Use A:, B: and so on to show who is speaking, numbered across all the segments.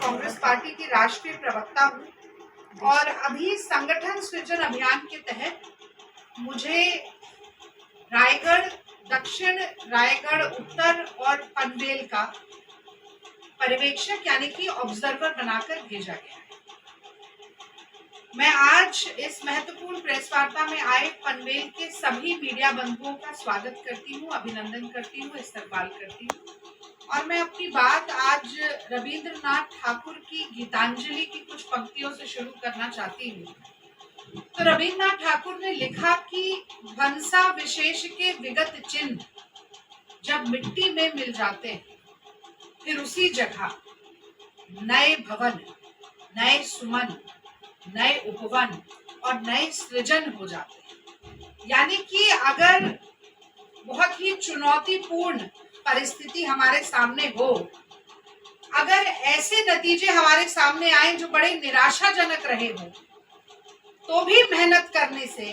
A: Congress party की राष्ट्रीय प्रवक्ता हूँ और अभी संगठन सृजन अभियान के तहत मुझे रायगढ़ दक्षिण, रायगढ़ उत्तर और पनवेल का पर्यवेक्षक यानी कि ऑब्जर्वर बनाकर भेजा गया है। मैं आज इस महत्वपूर्ण प्रेस वार्ता में आए पनवेल के सभी मीडिया बंधुओं का स्वागत करती हूँ, अभिनंदन करती हूँ, इस्तकबाल करती हूँ और मैं अपनी बात आज रविंद्रनाथ ठाकुर की गीतांजलि की कुछ पंक्तियों से शुरू करना चाहती हूँ। तो रविंद्रनाथ ठाकुर ने लिखा कि वंसा विशेष के विगत चिन्ह जब मिट्टी में मिल जाते हैं, फिर उसी जगह नए भवन, नए सुमन, नए उपवन और नए सृजन हो जाते हैं। यानी कि अगर बहुत ही चुनौतीपूर्ण परिस्थिति हमारे सामने हो, अगर ऐसे नतीजे हमारे सामने आए जो बड़े निराशाजनक रहे हो, तो भी मेहनत करने से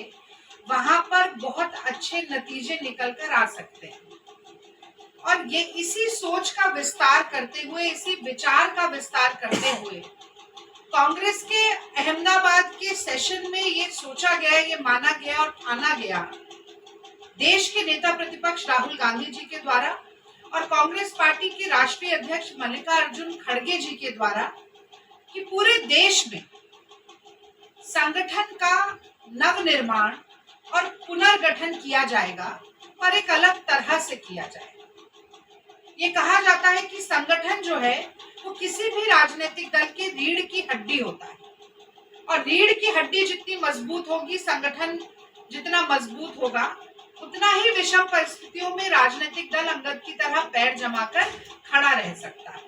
A: वहां पर बहुत अच्छे नतीजे निकल कर आ सकते हैं। और ये इसी सोच का विस्तार करते हुए, इसी विचार का विस्तार करते हुए कांग्रेस के अहमदाबाद के सेशन में ये सोचा गया, ये माना गया और ठाना गया देश के नेता प्रतिपक्ष राहुल गांधी जी के द्वारा और कांग्रेस पार्टी के राष्ट्रीय अध्यक्ष मल्लिकार्जुन खड़गे जी के द्वारा कि पूरे देश में संगठन का नवनिर्माण और पुनर्गठन किया जाएगा और एक अलग तरह से किया जाएगा। ये कहा जाता है कि संगठन जो है वो किसी भी राजनीतिक दल की रीढ़ की हड्डी होता है और रीढ़ की हड्डी जितनी मजबूत होगी, संगठन जितना मजबूत होगा, उतना ही विषम परिस्थितियों में राजनीतिक दल अंगद की तरह पैर जमाकर खड़ा रह सकता है।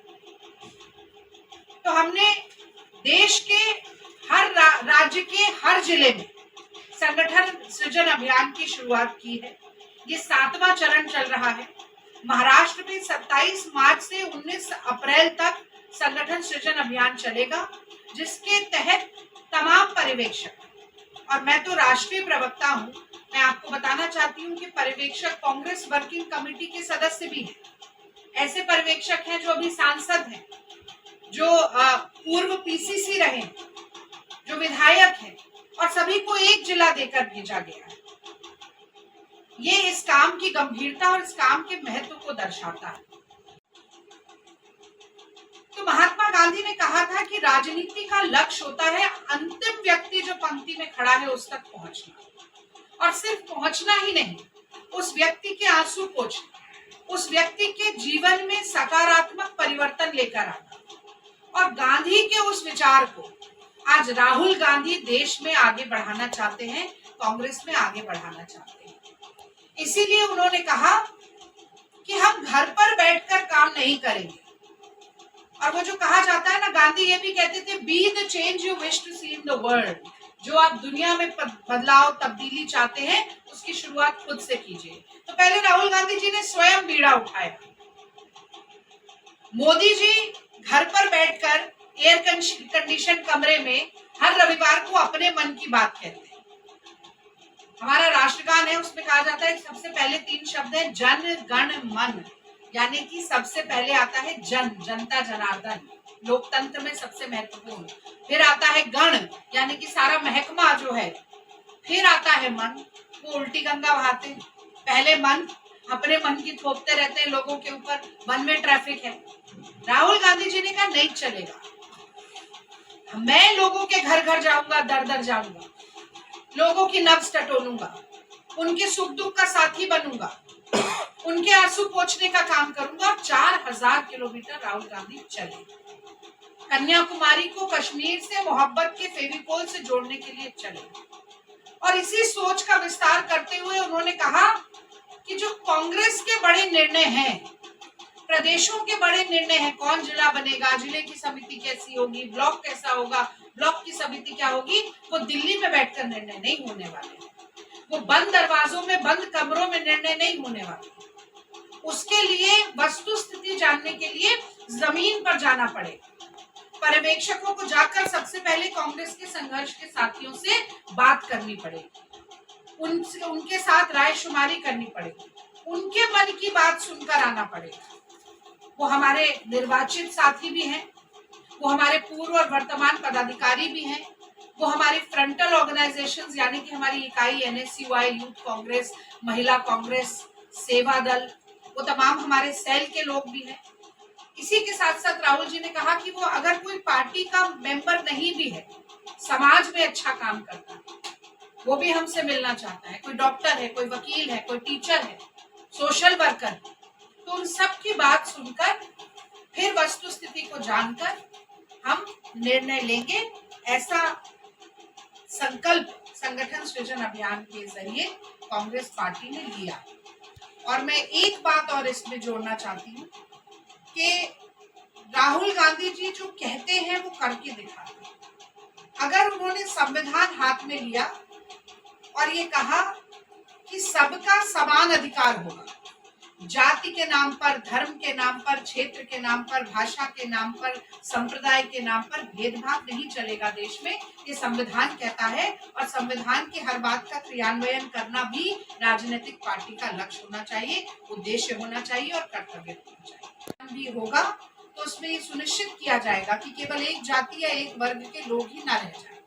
A: तो हमने देश के हर राज्य के हर जिले में संगठन सृजन अभियान की शुरुआत की है। ये 7वां चरण चल रहा है। महाराष्ट्र में 27 मार्च से 19 अप्रैल तक संगठन सृजन अभियान चलेगा, जिसके तहत तमाम पर्यवेक्षक, और मैं तो राष्ट्रीय प्रवक्ता हूं, मैं आपको बताना चाहती हूं कि पर्यवेक्षक कांग्रेस वर्किंग कमेटी के सदस्य भी हैं। ऐसे पर्यवेक्षक हैं जो अभी सांसद हैं, जो पूर्व पीसीसी रहे, जो विधायक हैं, और सभी को एक जिला देकर भेजा गया है। ये इस काम की गंभीरता और इस काम के महत्व को दर्शाता है। तो महात्मा गांधी ने कहा था कि राजनीति का लक्ष्य होता है अंतिम व्यक्ति जो पंक्ति में खड़ा है उस तक पहुंचना, और सिर्फ पहुंचना ही नहीं, उस व्यक्ति के आंसू पोंछना, उस व्यक्ति के जीवन में सकारात्मक परिवर्तन लेकर आना। और गांधी के उस विचार को आज राहुल गांधी देश में आगे बढ़ाना चाहते हैं, कांग्रेस में आगे बढ़ाना चाहते हैं। इसीलिए उन्होंने कहा कि हम घर पर बैठकर काम नहीं करेंगे। और वो जो कहा जाता है ना, गांधी ये भी कहते थे, be the change you wish to see in the world. जो आप दुनिया में बदलाव, तब्दीली चाहते हैं, उसकी शुरुआत खुद से कीजिए। तो पहले राहुल गांधी जी ने स्वयं बीड़ा उठाया। मोदी जी घर पर बैठकर एयर कंडीशन कमरे में हर रविवार को अपने मन की बात कहते हैं। हमारा राष्ट्रगान है, उसमें कहा जाता है सबसे पहले 3 शब्द है जन गण मन, यानी कि सबसे पहले आता है जन, जनता जनार्दन, लोकतंत्र में सबसे महत्वपूर्ण। फिर आता है गण, यानी कि सारा महकमा जो है। फिर आता है मन, वो उल्टी गंगा बहाते हैं। पहले मन, अपने मन की थोपते रहते हैं लोगों के ऊपर, मन में ट्रैफिक है। राहुल गांधी जी ने कहा नहीं चलेगा, मैं लोगों के घर घर जाऊंगा, दर दर जाऊंगा, लोगों की नब्ज टटोलूंगा, उनके सुख दुख का साथी बनूंगा, उनके आंसू पोंछने का काम करूंगा। 4000 किलोमीटर राहुल गांधी चले, कन्याकुमारी को कश्मीर से मोहब्बत के फेविकोल से जोड़ने के लिए चले। और इसी सोच का विस्तार करते हुए उन्होंने कहा कि जो कांग्रेस के बड़े निर्णय हैं, प्रदेशों के बड़े निर्णय हैं, कौन जिला बनेगा, जिले की समिति कैसी होगी, ब्लॉक कैसा होगा, ब्लॉक की समिति क्या होगी, वो दिल्ली में बैठकर निर्णय नहीं होने वाले, वो बंद दरवाजों में, बंद कमरों में निर्णय नहीं होने वाले। उसके लिए वस्तु स्थिति जानने के लिए जमीन पर जाना पड़ेगा। पर्यवेक्षकों को जाकर सबसे पहले कांग्रेस के संघर्ष के साथियों से बात करनी पड़ेगी, उनके साथ रायशुमारी करनी पड़ेगी, उनके मन की बात सुनकर आना पड़ेगा। वो हमारे निर्वाचित साथी भी हैं, वो हमारे पूर्व और वर्तमान पदाधिकारी भी हैं, वो हमारी फ्रंटल ऑर्गेनाइजेशंस यानी कि हमारी इकाई NSCY, यूथ कांग्रेस, महिला कांग्रेस, सेवा दल, वो तमाम हमारे सेल के लोग भी हैं। इसी के साथ साथ राहुल जी ने कहा कि वो अगर कोई पार्टी का मेंबर नहीं भी है, समाज में अच्छा काम करता है, वो भी हमसे मिलना चाहता है, कोई डॉक्टर है, कोई वकील है, कोई टीचर है, सोशल वर्कर है, तो उन सब की बात सुनकर फिर वस्तु स्थिति को जानकर हम निर्णय लेंगे। ऐसा संकल्प संगठन सृजन अभियान के जरिए कांग्रेस पार्टी ने लिया। और मैं एक बात और इसमें जोड़ना चाहती हूँ कि राहुल गांधी जी जो कहते हैं वो करके दिखाते हैं। अगर उन्होंने संविधान हाथ में लिया और ये कहा कि सबका समान अधिकार होगा, जाति के नाम पर, धर्म के नाम पर, क्षेत्र के नाम पर, भाषा के नाम पर, संप्रदाय के नाम पर भेदभाव नहीं चलेगा देश में, ये संविधान कहता है। और संविधान की हर बात का क्रियान्वयन करना भी राजनीतिक पार्टी का लक्ष्य होना चाहिए, उद्देश्य होना चाहिए और कर्तव्य होना चाहिए। भी होगा तो उसमें ये सुनिश्चित किया जाएगा कि केवल एक जाति या एक वर्ग के लोग ही ना रह जाए।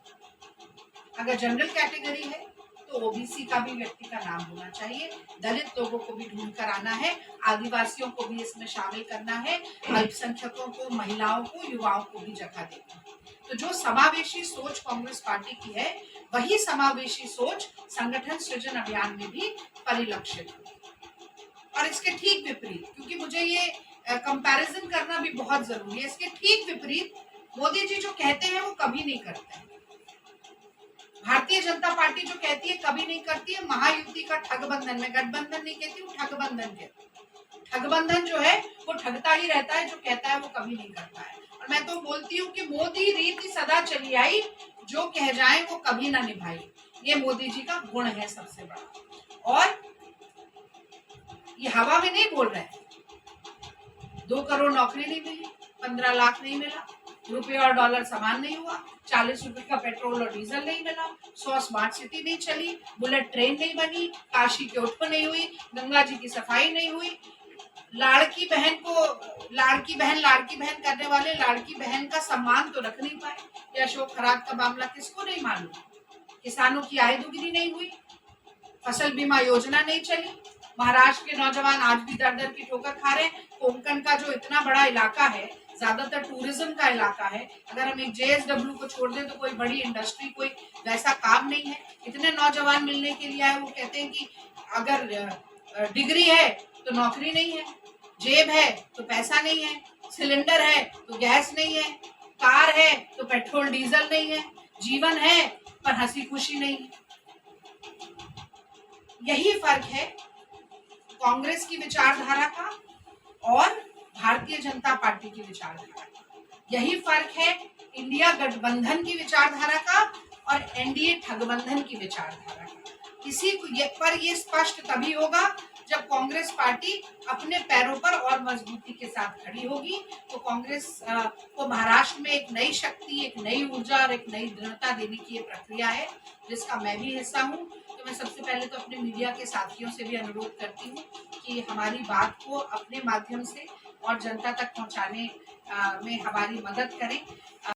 A: अगर जनरल कैटेगरी है तो ओबीसी का भी व्यक्ति का नाम होना चाहिए, दलित लोगों को भी ढूंढ कर आना है, आदिवासियों को भी इसमें शामिल करना है, अल्पसंख्यकों को, महिलाओं को, युवाओं को भी जगह देना है। तो जो समावेशी सोच कांग्रेस पार्टी की है, वही समावेशी सोच संगठन सृजन अभियान में भी परिलक्षित है। और इसके ठीक विपरीत, क्योंकि मुझे ये कंपैरिजन करना भी बहुत जरूरी है, इसके ठीक विपरीत मोदी जी जो कहते हैं वो कभी नहीं करते हैं। भारतीय जनता पार्टी जो कहती है कभी नहीं करती है। महायुति का ठगबंधन, में गठबंधन नहीं कहती हूँ, ठगबंधन कहती। ठगबंधन जो है वो ठगता ही रहता है, जो कहता है वो कभी नहीं करता है। और मैं तो बोलती हूँ कि मोदी रीति सदा चली आई, जो कह जाए वो कभी ना निभाई। ये मोदी जी का गुण है सबसे बड़ा। और ये हवा में नहीं बोल रहे, 2 करोड़ नौकरी नहीं मिली, 15 लाख नहीं मिला, रुपये और डॉलर समान नहीं हुआ, 40 रुपए का पेट्रोल और डीजल नहीं मिला, 100 स्मार्ट सिटी नहीं चली, बुलेट ट्रेन नहीं बनी, काशी के उठप नहीं हुई, गंगा जी की सफाई नहीं हुई, लाड़की बहन करने वाले लाड़की बहन का सम्मान तो रख नहीं पाए। ये अशोक खरात का मामला किसको नहीं मालूम। किसानों की आय दोगुनी नहीं हुई, फसल बीमा योजना नहीं चली, महाराष्ट्र के नौजवान आज भी दर दर की ठोकर खा रहे हैं। कोंकण का जो इतना बड़ा इलाका है, ज्यादातर टूरिज्म का इलाका है, अगर हम एक JSW को छोड़ दें तो कोई बड़ी इंडस्ट्री, कोई वैसा काम नहीं है। इतने नौजवान मिलने के लिए आए, वो कहते हैं कि अगर डिग्री है तो नौकरी नहीं है, जेब है तो पैसा नहीं है, सिलेंडर है तो गैस नहीं है, कार है तो पेट्रोल डीजल नहीं है, जीवन है पर हंसी खुशी नहीं है। यही फर्क है कांग्रेस की विचारधारा का और भारतीय जनता पार्टी की विचारधारा का। यही फर्क है इंडिया गठबंधन की विचारधारा का और NDA ठगबंधन की विचारधारा का। इसी पर ये स्पष्ट तभी होगा जब कांग्रेस पार्टी अपने पैरों पर और मजबूती के साथ खड़ी होगी। तो कांग्रेस को महाराष्ट्र में एक नई शक्ति, एक नई ऊर्जा और एक नई दृढ़ता देने की ये प्रक्रिया है, जिसका मैं भी हिस्सा हूँ। तो मैं सबसे पहले तो अपने मीडिया के साथियों से भी अनुरोध करती हूँ कि हमारी बात को अपने माध्यम से और जनता तक पहुँचाने में हमारी मदद करें।